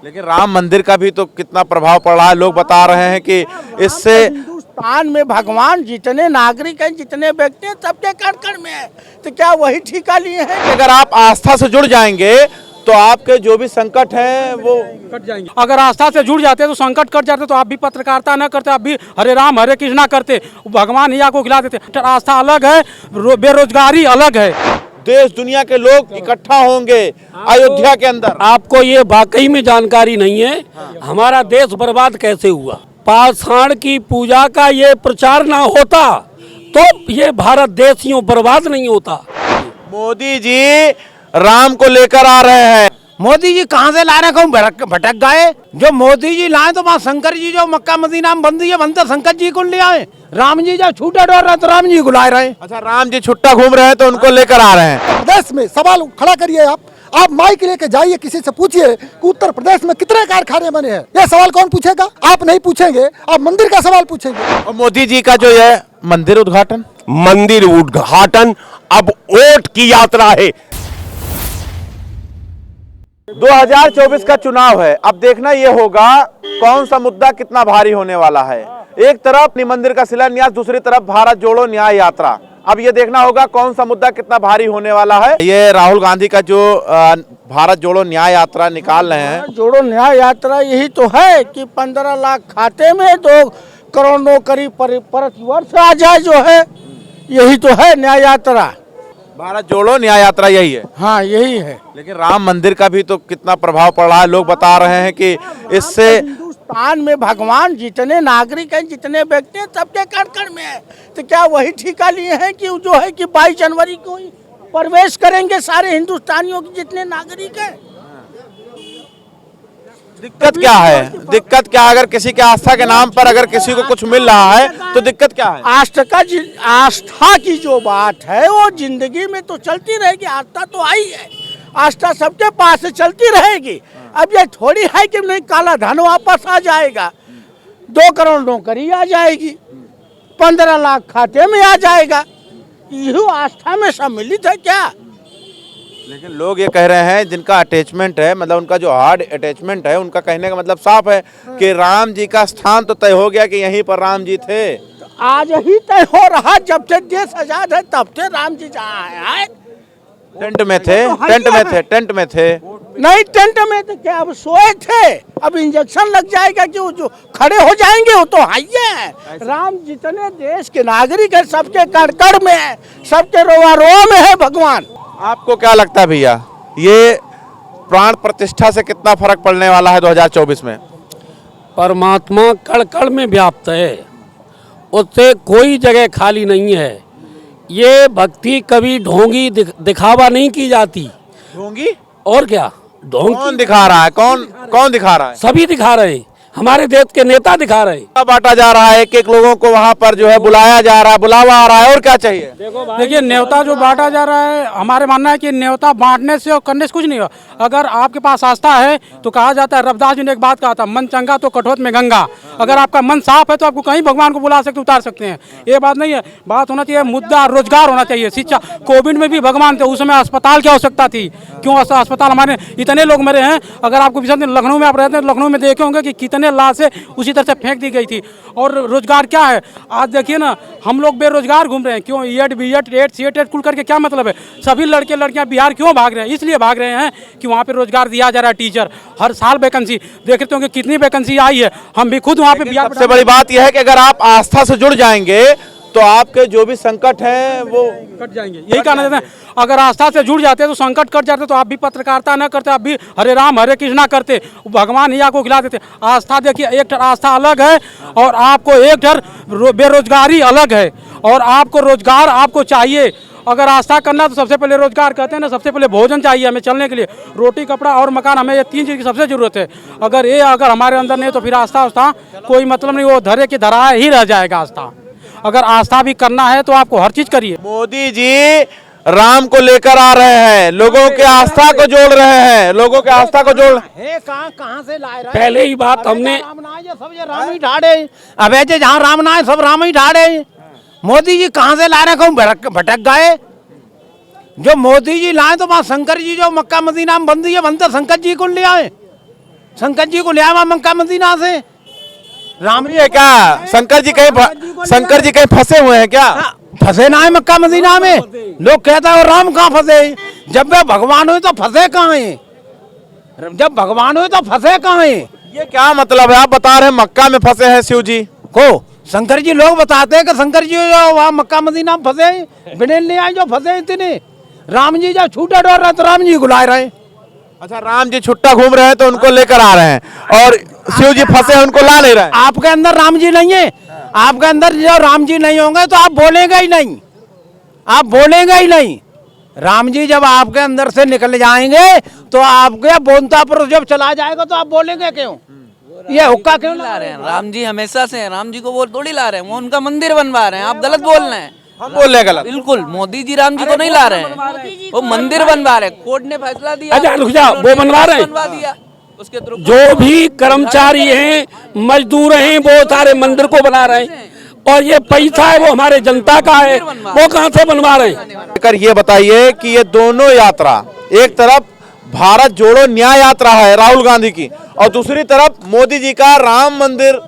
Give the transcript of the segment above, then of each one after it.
लेकिन राम मंदिर का भी तो कितना प्रभाव पड़ रहा है। लोग बता रहे हैं कि इससे हिंदुस्तान में भगवान जितने नागरिक हैं, जितने व्यक्ति हैं, सबके कण कण में है। तो क्या वही ठिका लिए हैं? अगर आप आस्था से जुड़ जाएंगे तो आपके जो भी संकट हैं वो कट जाएंगे। अगर आस्था से जुड़ जाते तो संकट कट जाते, तो आप भी पत्रकारिता न करते, आप भी हरे राम हरे कृष्ण ना करते, भगवान ही आपको खिला देते। आस्था अलग है, बेरोजगारी अलग है। देश दुनिया के लोग इकट्ठा होंगे अयोध्या के अंदर। आपको ये वाकई में जानकारी नहीं है हमारा देश बर्बाद कैसे हुआ। पाषाण की पूजा का ये प्रचार ना होता तो ये भारत देश यूं बर्बाद नहीं होता। मोदी जी राम को लेकर आ रहे हैं। मोदी जी कहाँ से ला रहे हैं? भटक गए। जो मोदी जी लाए तो वहाँ शंकर जी जो मक्का मदीना में बंदी है, बनते शंकर जी को ले आए। राम जी जब छूटा डोर रहे तो राम जी को ला रहे। अच्छा, राम जी छुट्टा घूम रहे हैं तो उनको लेकर आ रहे हैं। प्रदेश में सवाल खड़ा करिए। आप माइक लेके जाइए, किसी से पूछिए कि उत्तर प्रदेश में कितने कारखाने बने हैं। ये सवाल कौन पूछेगा? आप नहीं पूछेंगे, आप मंदिर का सवाल पूछेंगे। और मोदी जी का जो है मंदिर उद्घाटन अब वोट की यात्रा है। 2024 का चुनाव है। अब देखना ये होगा कौन सा मुद्दा कितना भारी होने वाला है। एक तरफ मंदिर का शिलान्यास, दूसरी तरफ भारत जोड़ो न्याय यात्रा। अब ये देखना होगा कौन सा मुद्दा कितना भारी होने वाला है। ये राहुल गांधी का जो भारत जोड़ो न्याय यात्रा निकाल रहे हैं। जोड़ो न्याय यात्रा यही तो है कि 15 लाख खाते में 2 करोड़ नौकरी प्रति वर्ष आ जाए, जो है यही तो है न्याय यात्रा। भारत जोड़ो न्याय यात्रा यही है। हाँ, यही है। लेकिन राम मंदिर का भी तो कितना प्रभाव पड़ रहा है। लोग बता रहे हैं कि इससे हिंदुस्तान में भगवान जितने नागरिक हैं, जितने व्यक्ति हैं, सबके कण कण में है। तो क्या वही ठिका लिए हैं कि जो है कि 22 जनवरी को ही प्रवेश करेंगे सारे हिंदुस्तानियों के जितने नागरिक हैं? दिक्कत क्या है? दिक्कत क्या है? अगर किसी के आस्था के नाम पर अगर किसी को कुछ मिल रहा है तो दिक्कत क्या है? आस्था की जो बात है वो जिंदगी में तो चलती रहेगी। आस्था तो आई है, आस्था सबके पास से चलती रहेगी। अब ये थोड़ी है कि नहीं काला धन वापस आ जाएगा, 2 करोड़ नौकरी आ जाएगी, 15 लाख खाते में आ जाएगा। यही आस्था में सम्मिलित है क्या? लेकिन लोग ये कह रहे हैं जिनका अटैचमेंट है, मतलब उनका जो हार्ड अटैचमेंट है, उनका कहने का मतलब साफ है कि राम जी का स्थान तो तय हो गया कि यहीं पर राम जी थे। तो आज ही तय हो रहा, जब से देश आजाद है तब से राम जी जहाँ है। टेंट में थे, टेंट में थे। नहीं, टेंट में तो क्या, अब सोए थे। अब इंजेक्शन लग जाएगा कि वो जो खड़े हो जाएंगे वो तो है। राम जितने देश के नागरिक है, सबके कण कण में है, सबके रोआ रोआ में है भगवान। आपको क्या लगता है भैया, ये प्राण प्रतिष्ठा से कितना फर्क पड़ने वाला है 2024 में? परमात्मा कण कण में व्याप्त है, उससे कोई जगह खाली नहीं है। ये भक्ति कभी ढोंगी दिखावा नहीं की जाती। ढोंगी? और क्या ढोंगी? कौन दिखा रहा है? कौन दिखा रहा है? सभी दिखा रहे हैं, हमारे देश के नेता दिखा रहे हैं। बांटा जा रहा है, एक लोगों को वहाँ पर जो है बुलाया जा रहा है, बुलावा आ रहा है। और क्या चाहिए? देखिए, न्योता जो बांटा जा रहा है, हमारे मानना है कि न्योता बांटने से और करने से कुछ नहीं हो। अगर आपके पास आस्था है तो कहा जाता है, रविदास जी ने एक बात कहा था, मन चंगा तो कठोर में गंगा। अगर आपका मन साफ है तो आपको कहीं भगवान को बुला सकते, उतार सकते हैं। ये बात नहीं है। बात होना चाहिए मुद्दा रोजगार होना चाहिए, शिक्षा। कोविड में भी भगवान थे, उस समय अस्पताल की आवश्यकता थी। क्यों अस्पताल? हमारे इतने लोग मरे हैं। अगर आपको लखनऊ में आप रहते हैं, लखनऊ में देखे होंगे कि कितने लाशें उसी तरह से फेंक दी गई थी। और रोजगार क्या है? आज देखिए ना, हम लोग बेरोजगार घूम रहे हैं। क्यों? EED, BEd, TET, CET कुल करके क्या मतलब है? सभी लड़के लड़कियां बिहार क्यों भाग रहे हैं? इसलिए भाग रहे हैं कि वहाँ पे रोजगार दिया जा रहा है। टीचर हर साल वैकेंसी देखते होंगे, कितनी वैकेंसी आई है। हम भी खुद वहाँ पे बिहार। सबसे बड़ी बात यह है कि अगर आप आस्था से जुड़ जाएंगे तो आपके जो भी संकट हैं वो कट जाएंगे। यही कहना चाहते हैं, अगर आस्था से जुड़ जाते तो संकट कट जाते, तो आप भी पत्रकारिता न करते, आप भी हरे राम हरे कृष्ण ना करते, भगवान ही आपको खिला देते। आस्था देखिए, एक आस्था अलग है और आपको एक बेरोजगारी अलग है। और आपको रोजगार आपको चाहिए। अगर आस्था करना तो सबसे पहले रोजगार कहते हैं ना, सबसे पहले भोजन चाहिए हमें चलने के लिए। रोटी, कपड़ा और मकान, हमें ये 3 चीज़ की सबसे जरूरत है। अगर हमारे अंदर नहीं तो फिर आस्था कोई मतलब नहीं, वो धरे की धरा ही रह जाएगा आस्था। अगर आस्था भी करना है तो आपको हर चीज करिए। मोदी जी राम को लेकर आ रहे हैं, लोगों के आस्था को जोड़ रहे हैं, लोगों के आस्था को जोड़ कहाँ से लाए रहे? पहले ही बात हमने सब राम ही ढाड़े। अब जहाँ राम ना है सब राम ही ढाड़े। मोदी जी कहाँ से ला रहे हैं? भटक गए। जो मोदी जी लाए तो वहाँ शंकर जी जो मक्का मदीना में बंदी है, बनते शंकर जी को ले आए। शंकर जी को ले आया मक्का मदीना से। राम ये क्या शंकर जी कहीं फंसे हुए हैं क्या? फंसे ना है मक्का मदीना में। लोग कहता है राम कहाँ फंसे? जब वे भगवान हुए तो फंसे कहाँ है? जब भगवान हुए तो फंसे कहाँ है? ये क्या मतलब है? आप बता रहे हैं मक्का में फंसे हैं शिव जी को शंकर जी लोग बताते हैं कि शंकर जी जो वहाँ मक्का मदीना में फंसे, बिनेल नहीं आए जो फंसे इतने। राम जी जब छूटा डोर रहे तो राम जी को लाए रहे। अच्छा, राम जी छुट्टा घूम रहे हैं तो उनको लेकर आ रहे हैं और शिव जी फंसे हैं उनको ला नहीं रहे हैं। आपके अंदर राम जी नहीं है। आपके अंदर जो राम जी नहीं होंगे तो आप बोलेंगे ही नहीं, आप बोलेंगे ही नहीं। राम जी जब आपके अंदर से निकल जाएंगे तो आपके बोलता पर जब चला जाएगा तो आप बोलेंगे क्यों? ये हुक्का क्यों ला रहे हैं? राम जी हमेशा से हैं, राम जी को वो थोड़ी ला रहे हैं, वो उनका मंदिर बनवा रहे हैं। आप गलत बोल रहे हैं। हम बोल रहे हैं गलत? बिल्कुल, मोदी जी राम जी को नहीं ला रहे हैं, वो मंदिर बनवा रहे हैं। कोर्ट ने फैसला दिया, अच्छा रुक जाओ, वो बनवा रहे हैं। बनवा दिया उसके थ्रू। जो भी कर्मचारी हैं, मजदूर हैं, वो सारे मंदिर को बना रहे हैं और ये पैसा है वो हमारे जनता का है, वो कहाँ से बनवा रहे हैं? कर ये बताइए कि ये दोनों यात्रा, एक तरफ भारत जोड़ो न्याय यात्रा है राहुल गांधी की और दूसरी तरफ मोदी जी का राम मंदिर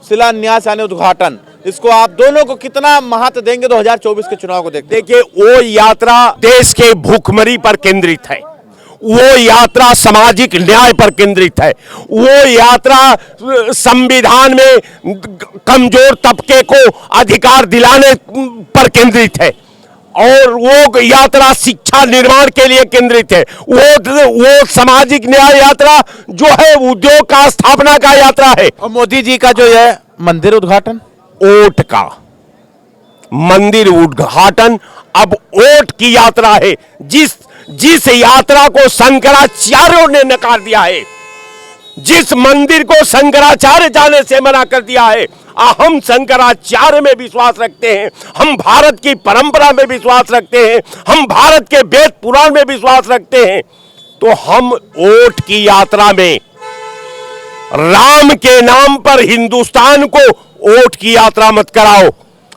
शिलान्यास यानी उद्घाटन, इसको आप दोनों को कितना महत्व देंगे 2024 के चुनाव को देखते? देखिए, वो यात्रा देश के भूखमरी पर केंद्रित है, वो यात्रा सामाजिक न्याय पर केंद्रित है, वो यात्रा संविधान में कमजोर तबके को अधिकार दिलाने पर केंद्रित है और वो यात्रा शिक्षा निर्माण के लिए केंद्रित है। वो सामाजिक न्याय यात्रा जो है उद्योग का स्थापना का यात्रा है। और मोदी जी का जो है मंदिर उद्घाटन, ओट का मंदिर उद्घाटन अब ओट की यात्रा है। जिस यात्रा को शंकराचार्यों ने नकार दिया है, जिस मंदिर को शंकराचार्य जाने से मना कर दिया है, हम शंकराचार्य में विश्वास रखते हैं, हम भारत की परंपरा में विश्वास रखते हैं, हम भारत के वेद पुराण में विश्वास रखते हैं, तो हम ओट की यात्रा में राम के नाम पर हिंदुस्तान को ओट की यात्रा मत कराओ,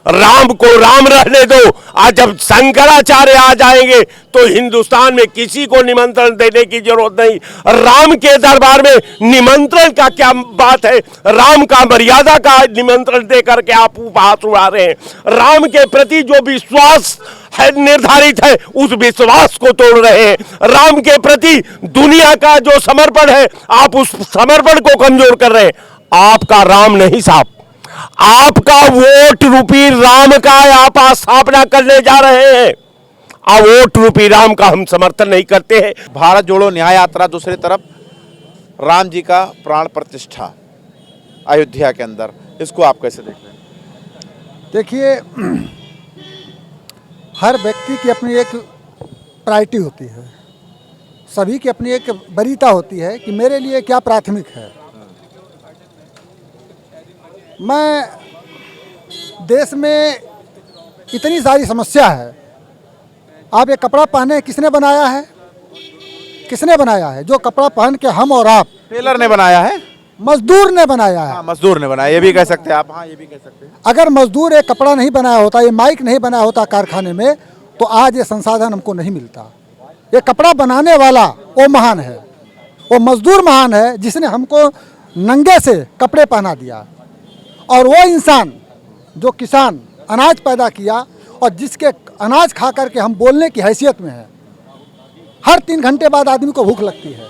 राम को राम रहने दो। आज जब शंकराचार्य आ जाएंगे तो हिंदुस्तान में किसी को निमंत्रण देने की जरूरत नहीं। राम के दरबार में निमंत्रण का क्या बात है? राम का मर्यादा का निमंत्रण दे करके आप उपहास उड़ा रहे हैं। राम के प्रति जो विश्वास है निर्धारित है, उस विश्वास को तोड़ रहे हैं। राम के प्रति दुनिया का जो समर्पण है, आप उस समर्पण को कमजोर कर रहे हैं। आपका राम नहीं साहब, आपका वोट रूपी राम का आप स्थापना करने जा रहे हैं। वोट रूपी राम का हम समर्थन नहीं करते हैं। भारत जोड़ो न्याय यात्रा, दूसरी तरफ राम जी का प्राण प्रतिष्ठा अयोध्या के अंदर, इसको आप कैसे देख रहे हैं? देखिए, हर व्यक्ति की अपनी एक प्रायोरिटी होती है, सभी की अपनी एक वरीयता होती है कि मेरे लिए क्या प्राथमिक है। मैं देश में इतनी सारी समस्या है। आप ये कपड़ा पहने, किसने बनाया है? किसने बनाया है? जो कपड़ा पहन के हम और आप, टेलर ने बनाया है, मजदूर ने बनाया है। हाँ, मजदूर ने बनाया, ये भी कह सकते हैं आप। हाँ, ये भी कह सकते हैं। अगर मजदूर एक कपड़ा नहीं बनाया होता, ये माइक नहीं बनाया होता कारखाने में, तो आज ये संसाधन हमको नहीं मिलता। ये कपड़ा बनाने वाला वो महान है, वो मजदूर महान है जिसने हमको नंगे से कपड़े पहना दिया। और वो इंसान जो किसान अनाज पैदा किया और जिसके अनाज खा करके हम बोलने की हैसियत में है, हर 3 घंटे बाद आदमी को भूख लगती है।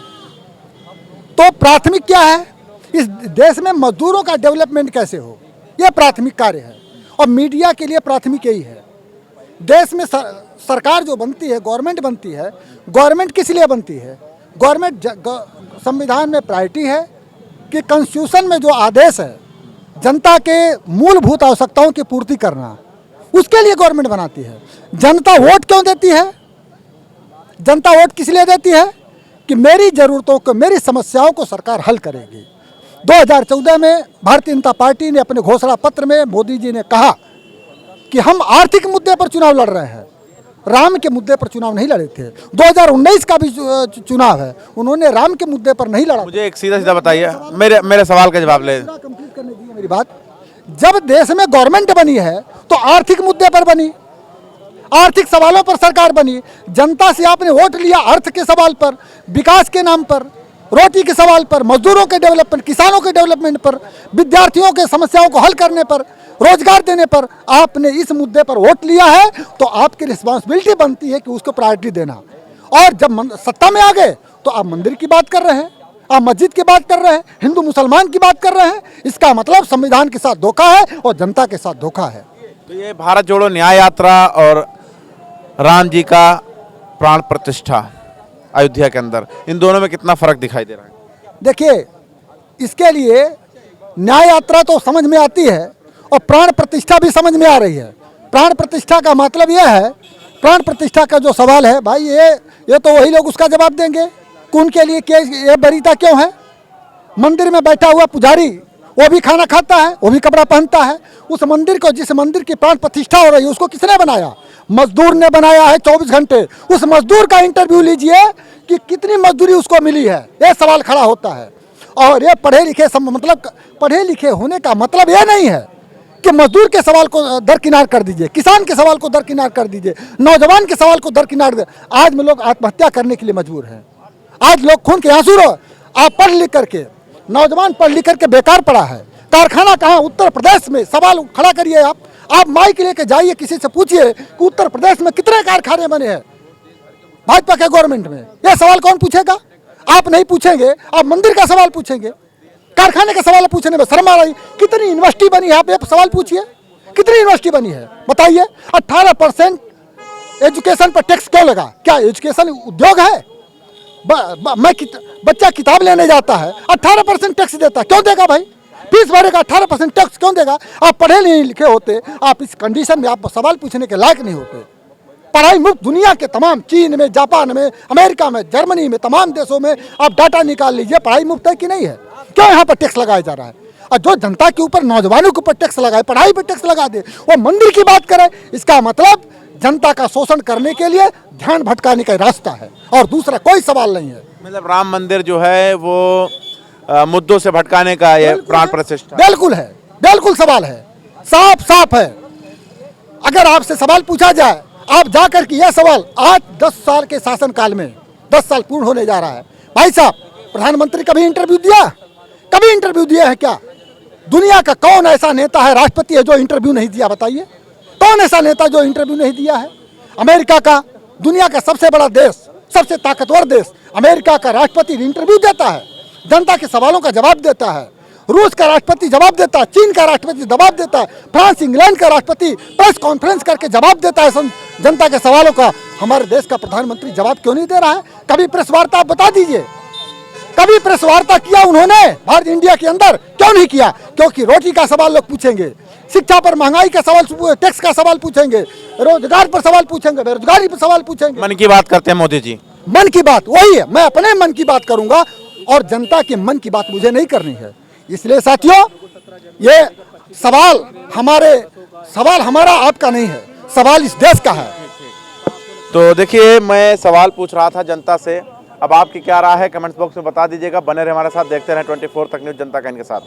तो प्राथमिक क्या है? इस देश में मजदूरों का डेवलपमेंट कैसे हो, यह प्राथमिक कार्य है। और मीडिया के लिए प्राथमिक यही है। देश में सरकार जो बनती है, गवर्नमेंट बनती है, गवर्नमेंट किस लिए बनती है? गवर्नमेंट संविधान में प्रायोरिटी है कि कॉन्स्टिट्यूशन में जो आदेश है जनता के मूलभूत आवश्यकताओं की पूर्ति करना, उसके लिए गवर्नमेंट बनाती है। जनता वोट क्यों देती है? जनता वोट किस लिए देती है? कि मेरी ज़रूरतों को, मेरी समस्याओं को सरकार हल करेगी। 2014 में भारतीय जनता पार्टी ने अपने घोषणा पत्र में मोदी जी ने कहा कि हम आर्थिक मुद्दे पर चुनाव लड़ रहे हैं, राम के मुद्दे पर चुनाव नहीं लड़े थे। 2019 का भी चुनाव है, उन्होंने राम के मुद्दे पर नहीं लड़ा। मुझे एक सीधा सीधा बताइए, मेरे सवाल का जवाब ले। कंप्लीट करने दीजिए मेरी बात। जब देश में गवर्नमेंट बनी है तो आर्थिक मुद्दे पर बनी, आर्थिक सवालों पर सरकार बनी। जनता से आपने वोट लिया अर्थ के सवाल पर, विकास के नाम पर, रोटी के सवाल पर, मजदूरों के डेवलपमेंट, किसानों के डेवलपमेंट पर, विद्यार्थियों के समस्याओं को हल करने पर, रोजगार देने पर आपने इस मुद्दे पर वोट लिया है तो आपकी रिस्पॉन्सिबिलिटी बनती है कि उसको प्रायोरिटी देना। और जब सत्ता में आ गए तो आप मंदिर की बात कर रहे हैं, आप मस्जिद की बात कर रहे हैं, हिंदू मुसलमान की बात कर रहे हैं। इसका मतलब संविधान के साथ धोखा है और जनता के साथ धोखा है। तो ये भारत जोड़ो न्याय यात्रा और राम जी का प्राण प्रतिष्ठा अयोध्या के अंदर, इन दोनों में कितना फर्क दिखाई दे रहा है? देखिए, इसके लिए न्याय यात्रा तो समझ में आती है और प्राण प्रतिष्ठा भी समझ में आ रही है। प्राण प्रतिष्ठा का मतलब यह है, प्राण प्रतिष्ठा का जो सवाल है भाई, ये तो वही लोग उसका जवाब देंगे कि उनके लिए ये वरीयता क्यों है। मंदिर में बैठा हुआ पुजारी वो भी खाना खाता है, वो भी कपड़ा पहनता है। उस मंदिर को, जिस मंदिर की प्राण प्रतिष्ठा हो रही है, उसको किसने बनाया? मजदूर ने बनाया है 24 घंटे। उस मजदूर का इंटरव्यू लीजिए कि कितनी मजदूरी उसको मिली है, ये सवाल खड़ा होता है। और ये पढ़े लिखे होने का मतलब ये नहीं है कि मजदूर के सवाल को दरकिनार कर दीजिए, किसान के सवाल को दरकिनार कर दीजिए, नौजवान के सवाल को दरकिनार दे। आज में लोग आत्महत्या करने के लिए मजबूर हैं, आज लोग खून के आंसू रो। आप पढ़ लिख करके, नौजवान पढ़ लिख करके बेकार पड़ा है। कारखाना कहाँ? उत्तर प्रदेश में। सवाल खड़ा करिए आप माइक लेके जाइए, किसी से पूछिए कि उत्तर प्रदेश में कितने कारखाने बने हैं भाजपा के गवर्नमेंट में। यह सवाल कौन पूछेगा? आप नहीं पूछेंगे, आप मंदिर का सवाल पूछेंगे, कारखाने का सवाल पूछने में शर्म आ रही। कितनी यूनिवर्सिटी बनी है, आप ये सवाल पूछिए, कितनी यूनिवर्सिटी बनी है बताइए। 18% एजुकेशन पर टैक्स क्यों लगा? क्या एजुकेशन उद्योग है? बच्चा किताब लेने जाता है, 18% टैक्स देता है, क्यों देगा भाई? फीस भरेगा, 18% टैक्स क्यों देगा? आप पढ़े नहीं लिखे होते, आप इस कंडीशन में आप सवाल पूछने के लायक नहीं होते। पढ़ाई मुफ्त दुनिया के तमाम, चीन में, जापान में, अमेरिका में, जर्मनी में, तमाम देशों में आप डाटा निकाल लीजिए, पढ़ाई मुफ्त है कि नहीं है? क्यों यहाँ पर टैक्स लगाया जा रहा है? और जो जनता के ऊपर, नौजवानों के ऊपर टैक्स लगाए, पढ़ाई पर टैक्स लगा दे, वो मंदिर की बात करे, इसका मतलब जनता का शोषण करने के लिए ध्यान भटकाने का रास्ता है और दूसरा कोई सवाल नहीं है। मतलब राम मंदिर जो है वो मुद्दों से भटकाने का ये प्राण प्रतिष्ठा बिल्कुल है, बिल्कुल सवाल है, साफ साफ है। अगर आपसे सवाल पूछा जाए, आप जाकर के यह सवाल, आज 10 साल के शासनकाल में 10 साल पूर्ण होने जा रहा है भाई साहब, प्रधानमंत्री कभी इंटरव्यू दिया? कभी इंटरव्यू दिया है क्या? दुनिया का कौन ऐसा नेता है, राष्ट्रपति है, जो इंटरव्यू नहीं दिया? बताइए, कौन ऐसा नेता जो इंटरव्यू नहीं दिया है? अमेरिका का, दुनिया का सबसे बड़ा देश, सबसे ताकतवर देश, अमेरिका का राष्ट्रपति इंटरव्यू देता है, जनता के सवालों का जवाब देता है। रूस का राष्ट्रपति जवाब देता है, चीन का राष्ट्रपति जवाब देता है, फ्रांस, इंग्लैंड का राष्ट्रपति प्रेस कॉन्फ्रेंस करके जवाब देता है जनता के सवालों का। हमारे देश का प्रधानमंत्री जवाब क्यों नहीं दे रहा है? कभी प्रेस वार्ता आप बता दीजिए, कभी प्रेस वार्ता किया उन्होंने भारत इंडिया के अंदर? क्यों नहीं किया? क्योंकि रोटी का सवाल लोग पूछेंगे, शिक्षा पर महंगाई का सवाल, टैक्स का सवाल पूछेंगे, रोजगार पर सवाल पूछेंगे, बेरोजगारी पर सवाल पूछेंगे। मन की बात करते हैं मोदी जी, मन की बात वही है, मैं अपने मन की बात करूंगा और जनता के मन की बात मुझे नहीं करनी है। इसलिए साथियों, ये सवाल हमारा आपका नहीं है, सवाल इस देश का है। तो देखिए, मैं सवाल पूछ रहा था जनता से, अब आपकी क्या राय है कमेंट्स बॉक्स में बता दीजिएगा। बने रहे हमारे साथ, देखते रहें 24 तक न्यूज़, जनता का इनके साथ।